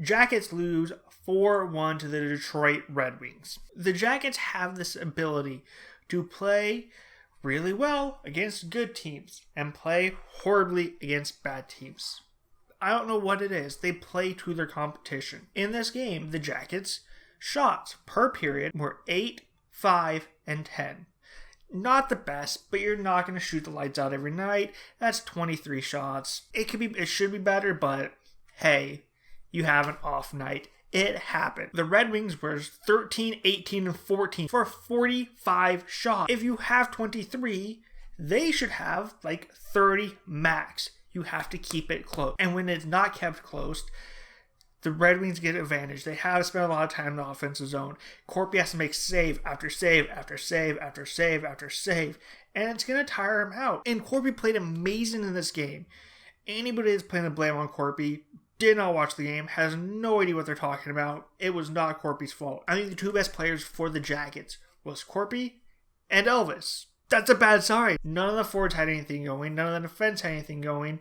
Jackets lose 4-1 to the Detroit Red Wings. The Jackets have this ability to play really well against good teams and play horribly against bad teams. I don't know what it is. They play to their competition. In this game, the Jackets' shots per period were 8, 5, and 10. Not the best, but you're not going to shoot the lights out every night. That's 23 shots. It should be better, but hey, you have an off night. It happened. The Red Wings were 13, 18, and 14 for 45 shots. If you have 23, they should have like 30 max. You have to keep it close. And when it's not kept close, the Red Wings get advantage. They have spent a lot of time in the offensive zone. Korpi has to make save after save after save after save after save. And it's going to tire him out. And Korpi played amazing in this game. Anybody that's playing the blame on Korpi did not watch the game, has no idea what they're talking about. It was not Korpi's fault. I think the two best players for the Jackets was Korpi and Elvis. That's a bad sign. None of the forwards had anything going. None of the defense had anything going.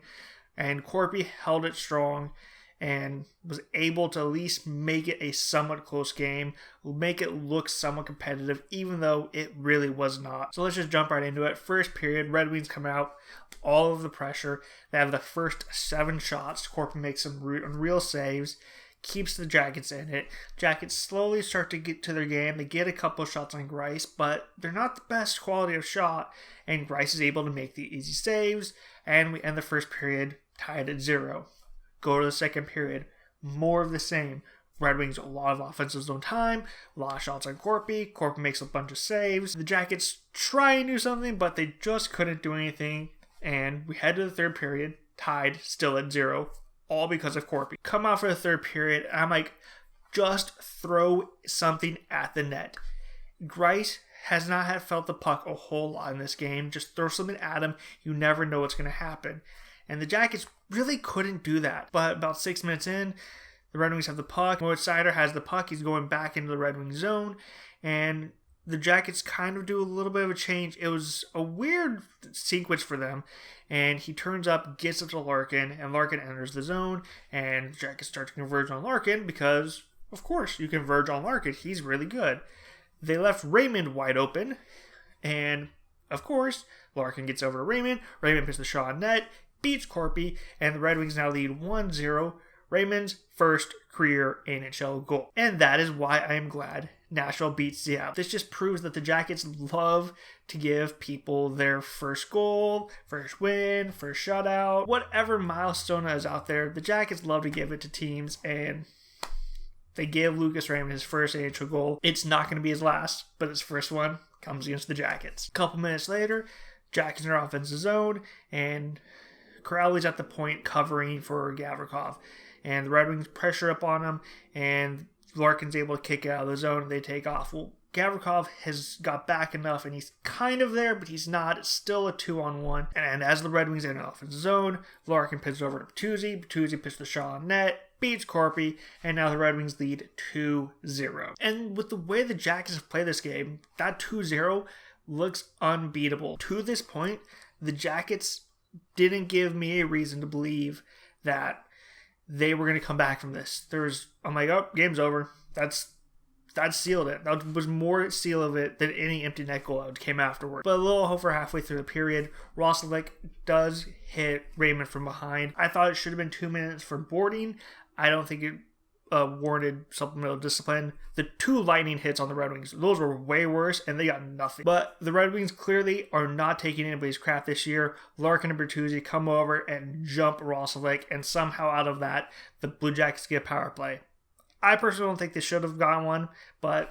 And Korpi held it strong and was able to at least make it a somewhat close game, make it look somewhat competitive, even though it really was not. So let's just jump right into it. First period, Red Wings come out, all of the pressure. They have the first 7 shots. Korpi makes some unreal saves, keeps the Jackets in it. Jackets slowly start to get to their game. They get a couple shots on Grice, but they're not the best quality of shot, and Grice is able to make the easy saves, and we end the first period tied at 0. Go to the second period, more of the same. Red Wings, a lot of offensive zone time, a lot of shots on Korpi. Korpi makes a bunch of saves. The Jackets try and do something, but they just couldn't do anything. And we head to the third period, tied, still at 0, all because of Korpi. Come out for the third period, and I'm like, just throw something at the net. Grice has not had felt the puck a whole lot in this game. Just throw something at him. You never know what's going to happen. And the Jackets really couldn't do that. But about 6 minutes in, the Red Wings have the puck. Moritz Seider has the puck. He's going back into the Red Wings zone. And the Jackets kind of do a little bit of a change. It was a weird sequence for them. And he turns up, gets up to Larkin, and Larkin enters the zone. And the Jackets start to converge on Larkin because, of course, you converge on Larkin. He's really good. They left Raymond wide open. And, of course, Larkin gets over to Raymond. Raymond puts the shot on net, beats Korpi, and the Red Wings now lead 1-0. Raymond's first career NHL goal. And that is why I am glad Nashville beats Seattle. This just proves that the Jackets love to give people their first goal, first win, first shutout, whatever milestone is out there. The Jackets love to give it to teams, and they gave Lucas Raymond his first NHL goal. It's not going to be his last, but his first one comes against the Jackets. A couple minutes later, Jackets in their offensive zone, and Crowley's at the point covering for Gavrikov. And the Red Wings pressure up on him, and Larkin's able to kick it out of the zone, and they take off. Well, Gavrikov has got back enough, and he's kind of there, but he's not. It's still a 2-on-1. And as the Red Wings enter the offensive zone, Larkin pitches over to Bertuzzi. Bertuzzi pitches the shot on net, beats Korpi, and now the Red Wings lead 2-0. And with the way the Jackets have played this game, that 2-0 looks unbeatable. To this point, the Jackets didn't give me a reason to believe that they were going to come back from this. I'm like, oh, game's over. That sealed it. That was more seal of it than any empty net goal that came afterward. But a little over halfway through the period, Roslovic does hit Raymond from behind. I thought it should have been 2 minutes for boarding. I don't think it warranted supplemental discipline. The 2 lightning hits on the Red Wings, those were way worse, and they got nothing. But the Red Wings clearly are not taking anybody's crap this year. Larkin and Bertuzzi come over and jump Roslovic, and somehow out of that, the Blue Jackets get a power play. I personally don't think they should have gotten one, but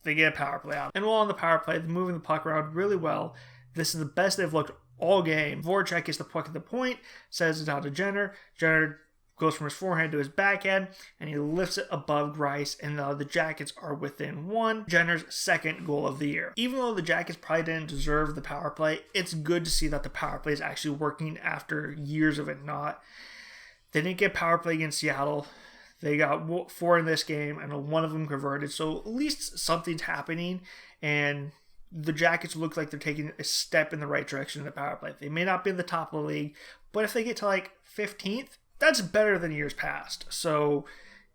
they get a power play out. And while on the power play, they're moving the puck around really well. This is the best they've looked all game. Voracek gets the puck at the point, sends it out to Jenner. Jenner goes from his forehand to his backhand, and he lifts it above Grice, and the Jackets are within 1. Jenner's second goal of the year. Even though the Jackets probably didn't deserve the power play, it's good to see that the power play is actually working after years of it not. They didn't get power play against Seattle. They got 4 in this game, and 1 of them converted, so at least something's happening, and the Jackets look like they're taking a step in the right direction in the power play. They may not be in the top of the league, but if they get to like 15th, that's better than years past. So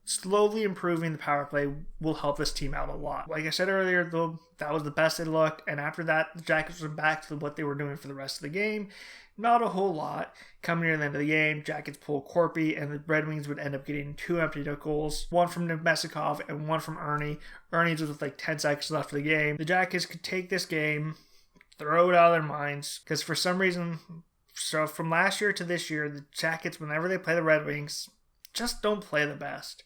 slowly improving the power play will help this team out a lot. Like I said earlier, though, that was the best they looked. And after that, the Jackets went back to what they were doing for the rest of the game. Not a whole lot. Coming near the end of the game, Jackets pull Korpi, and the Red Wings would end up getting 2 empty net goals, one from Nemestikov and one from Ernie. Ernie's with like 10 seconds left of the game. The Jackets could take this game, throw it out of their minds, because for some reason, so from last year to this year, the Jackets, whenever they play the Red Wings, just don't play the best.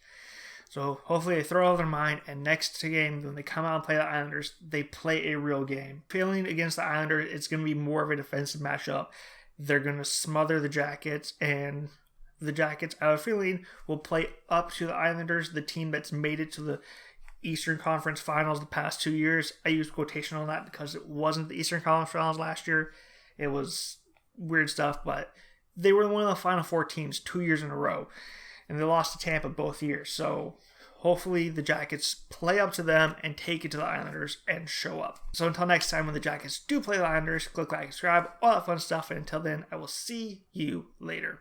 So hopefully they throw out their mind, and next game, when they come out and play the Islanders, they play a real game. Feeling against the Islanders, it's going to be more of a defensive matchup. They're going to smother the Jackets, and the Jackets, I have a feeling, will play up to the Islanders, the team that's made it to the Eastern Conference Finals the past 2 years. I use quotation on that because it wasn't the Eastern Conference Finals last year. It was weird stuff, but they were one of the Final Four teams 2 years in a row, and they lost to Tampa both years. So hopefully the Jackets play up to them and take it to the Islanders and show up. So until next time when the Jackets do play the Islanders, click like, subscribe, all that fun stuff. And until then, I will see you later.